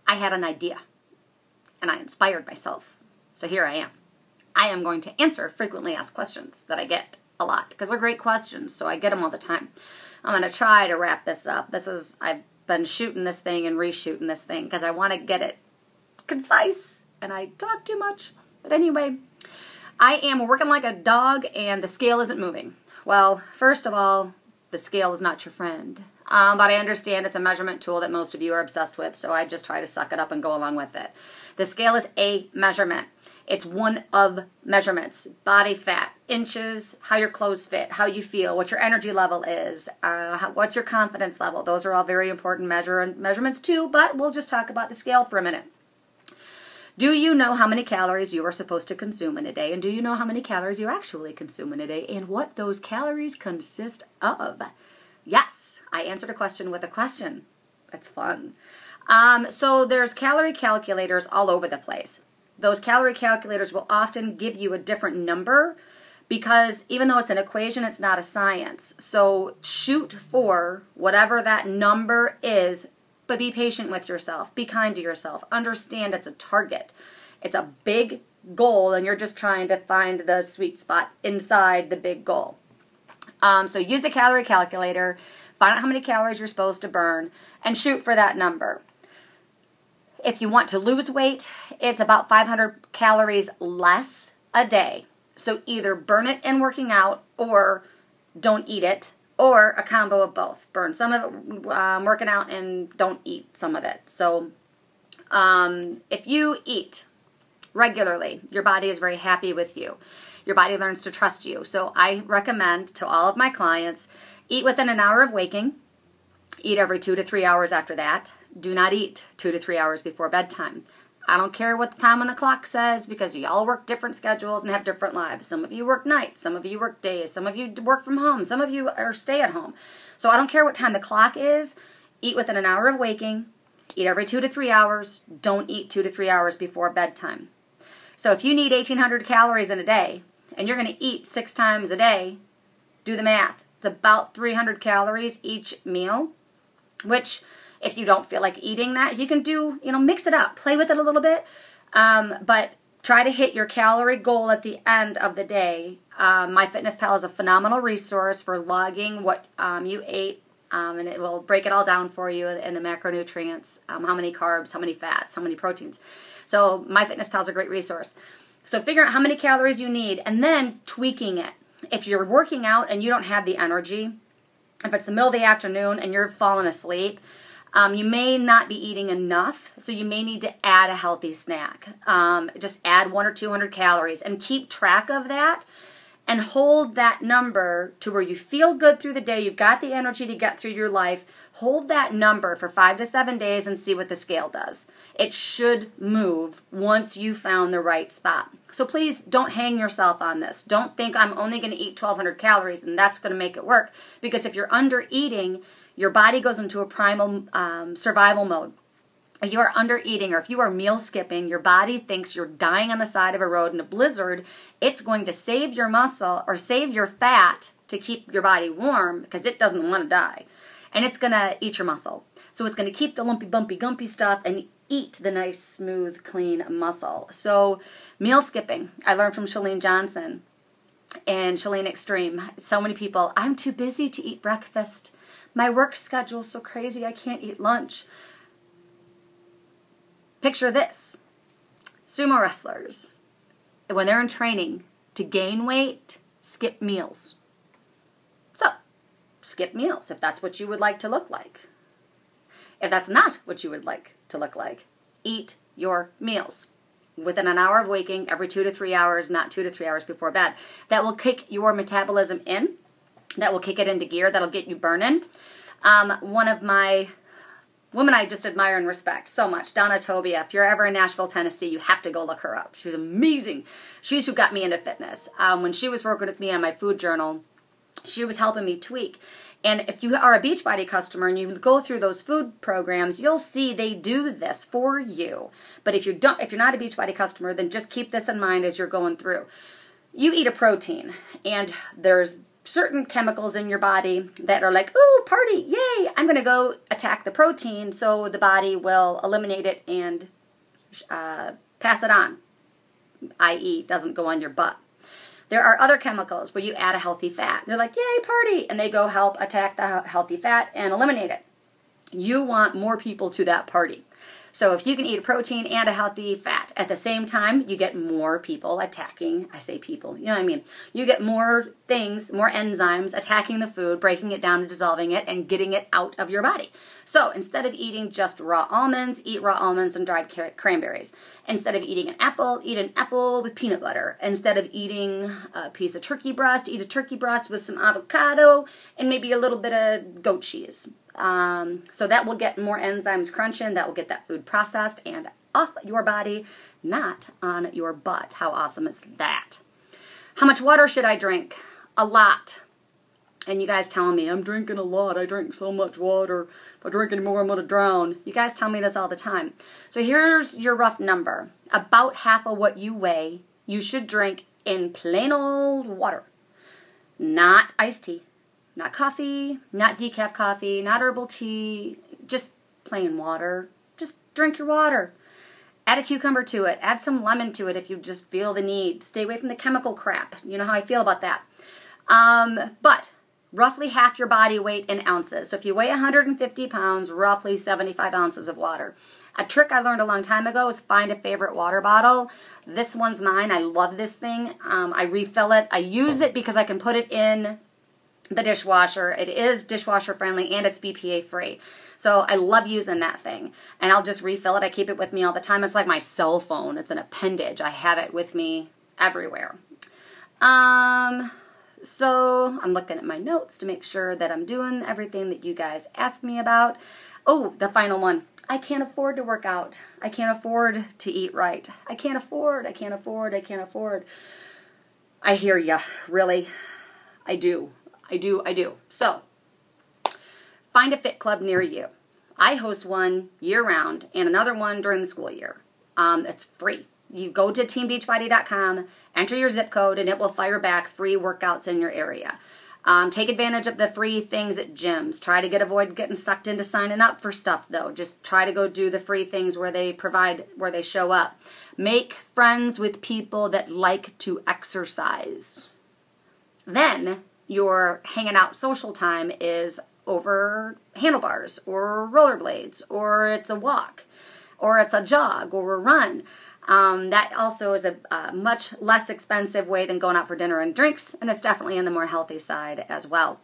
I had an idea and I inspired myself. So here I am. I am going to answer frequently asked questions that I get a lot because they're great questions, so I get them all the time. I'm going to try to wrap this up. I've been shooting this thing and reshooting this thing because I want to get it concise and I talk too much. But anyway, I am working like a dog and the scale isn't moving. Well, first of all, the scale is not your friend. But I understand it's a measurement tool that most of you are obsessed with, so I just try to suck it up and go along with it. The scale is a measurement. It's one of measurements. Body fat, inches, how your clothes fit, how you feel, what your energy level is, what's your confidence level. Those are all very important measurements too, but we'll just talk about the scale for a minute. Do you know how many calories you are supposed to consume in a day? And do you know how many calories you actually consume in a day? And what those calories consist of? Yes, I answered a question with a question. It's fun. So there's calorie calculators all over the place. Those calorie calculators will often give you a different number because even though it's an equation, it's not a science. So shoot for whatever that number is, but be patient with yourself. Be kind to yourself. Understand it's a target. It's a big goal, and you're just trying to find the sweet spot inside the big goal. So use the calorie calculator, find out how many calories you're supposed to burn, and shoot for that number. If you want to lose weight, it's about 500 calories less a day. So either burn it in working out or don't eat it, or a combo of both. Burn some of it working out and don't eat some of it. So if you eat regularly, your body is very happy with you. Your body learns to trust you. So I recommend to all of my clients, eat within an hour of waking. Eat every 2 to 3 hours after that. Do not eat 2 to 3 hours before bedtime. I don't care what the time on the clock says because you all work different schedules and have different lives. Some of you work nights, some of you work days, some of you work from home, some of you are stay at home. So I don't care what time the clock is. Eat within an hour of waking. Eat every 2 to 3 hours. Don't eat 2 to 3 hours before bedtime. So if you need 1,800 calories in a day and you're going to eat 6 times a day, do the math. It's about 300 calories each meal, which if you don't feel like eating that, you can do, mix it up, play with it a little bit, but try to hit your calorie goal at the end of the day. MyFitnessPal is a phenomenal resource for logging what you ate, and it will break it all down for you in the macronutrients, how many carbs, how many fats, how many proteins. So MyFitnessPal is a great resource. So figure out how many calories you need and then tweaking it. If you're working out and you don't have the energy, if it's the middle of the afternoon and you're falling asleep, you may not be eating enough, so you may need to add a healthy snack. Just add 100 or 200 calories and keep track of that and hold that number to where you feel good through the day. You've got the energy to get through your life. Hold that number for 5 to 7 days and see what the scale does. It should move once you found the right spot. So please don't hang yourself on this. Don't think I'm only going to eat 1,200 calories and that's going to make it work. Because if you're under eating, your body goes into a primal survival mode. If you are under eating or if you are meal skipping, your body thinks you're dying on the side of a road in a blizzard. It's going to save your muscle or save your fat to keep your body warm because it doesn't want to die. And it's going to eat your muscle. So it's going to keep the lumpy, bumpy, gumpy stuff and eat the nice, smooth, clean muscle. So meal skipping, I learned from Chalene Johnson and Chalene Extreme. So many people, I'm too busy to eat breakfast. My work schedule is so crazy I can't eat lunch. Picture this. Sumo wrestlers, when they're in training to gain weight, skip meals. So, skip meals if that's what you would like to look like. If that's not what you would like to look like, eat your meals within an hour of waking, every 2 to 3 hours, not 2 to 3 hours before bed. That will kick your metabolism in. That will kick it into gear. That'll get you burning. One of my women I just admire and respect so much, Donna Tobia. If you're ever in Nashville, Tennessee, you have to go look her up. She's amazing. She's who got me into fitness. When she was working with me on my food journal, she was helping me tweak. And if you are a Beachbody customer and you go through those food programs, you'll see they do this for you. But if you're not a Beachbody customer, then just keep this in mind as you're going through. You eat a protein, and there's certain chemicals in your body that are like, ooh, party, yay, I'm going to go attack the protein, so the body will eliminate it and pass it on, i.e. doesn't go on your butt. There are other chemicals where you add a healthy fat. They're like, yay, party, and they go help attack the healthy fat and eliminate it. You want more people to that party. So if you can eat a protein and a healthy fat at the same time, you get more people attacking, I say people, you know what I mean? You get more things, more enzymes attacking the food, breaking it down and dissolving it and getting it out of your body. So instead of eating just raw almonds, eat raw almonds and dried cranberries. Instead of eating an apple, eat an apple with peanut butter. Instead of eating a piece of turkey breast, eat a turkey breast with some avocado and maybe a little bit of goat cheese. So that will get more enzymes crunching, that will get that food processed and off your body, not on your butt. How awesome is that? How much water should I drink? A lot. And you guys telling me, I'm drinking a lot, I drink so much water, if I drink any more I'm going to drown. You guys tell me this all the time. So here's your rough number. About half of what you weigh, you should drink in plain old water. Not iced tea. Not coffee, not decaf coffee, not herbal tea, just plain water. Just drink your water. Add a cucumber to it. Add some lemon to it if you just feel the need. Stay away from the chemical crap. You know how I feel about that. But roughly half your body weight in ounces. So if you weigh 150 pounds, roughly 75 ounces of water. A trick I learned a long time ago is find a favorite water bottle. This one's mine. I love this thing. I refill it. I use it because I can put it in the dishwasher. It is dishwasher friendly and it's BPA free. So I love using that thing. And I'll just refill it. I keep it with me all the time. It's like my cell phone. It's an appendage. I have it with me everywhere. So I'm looking at my notes to make sure that I'm doing everything that you guys asked me about. Oh, the final one. I can't afford to work out. I can't afford to eat right. I can't afford. I can't afford. I can't afford. I hear ya. Really. I do. I do. So, find a fit club near you. I host one year-round and another one during the school year. It's free. You go to teambeachbody.com, enter your zip code, and it will fire back free workouts in your area. Take advantage of the free things at gyms. Try to avoid getting sucked into signing up for stuff, though. Just try to go do the free things where they provide, where they show up. Make friends with people that like to exercise. Then your hanging out social time is over handlebars or rollerblades, or it's a walk, or it's a jog or a run. That also is a much less expensive way than going out for dinner and drinks, and it's definitely on the more healthy side as well.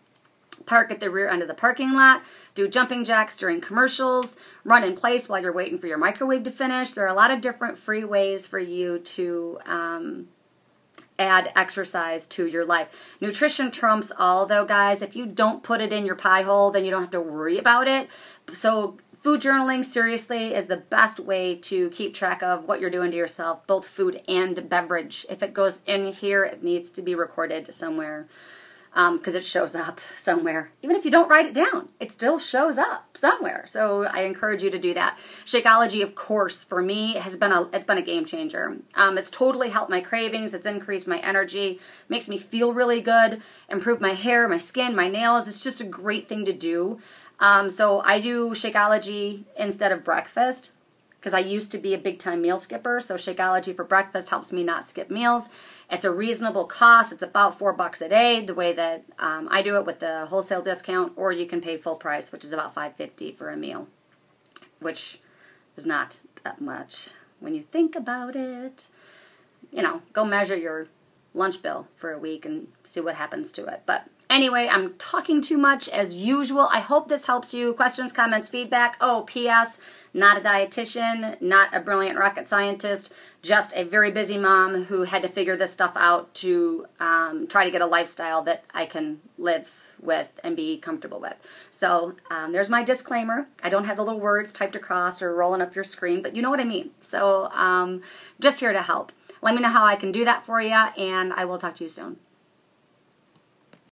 Park at the rear end of the parking lot, do jumping jacks during commercials, run in place while you're waiting for your microwave to finish. There are a lot of different free ways for you to add exercise to your life. Nutrition trumps all, though, guys. If you don't put it in your pie hole, then you don't have to worry about it. So food journaling, seriously, is the best way to keep track of what you're doing to yourself, both food and beverage. If it goes in here, it needs to be recorded somewhere, because it shows up somewhere. Even if you don't write it down, it still shows up somewhere. So I encourage you to do that. Shakeology, of course, for me, it's been a game changer. It's totally helped my cravings. It's increased my energy, makes me feel really good, improved my hair, my skin, my nails. It's just a great thing to do. So I do Shakeology instead of breakfast, because I used to be a big-time meal skipper, so Shakeology for breakfast helps me not skip meals. It's a reasonable cost. It's about $4 a day, the way that I do it with the wholesale discount, or you can pay full price, which is about $5.50 for a meal, which is not that much when you think about it. You know, go measure your lunch bill for a week and see what happens to it. But anyway, I'm talking too much as usual. I hope this helps you. Questions, comments, feedback. Oh, P.S., not a dietitian, not a brilliant rocket scientist, just a very busy mom who had to figure this stuff out to try to get a lifestyle that I can live with and be comfortable with. So there's my disclaimer. I don't have the little words typed across or rolling up your screen, but you know what I mean. So just here to help. Let me know how I can do that for you, and I will talk to you soon.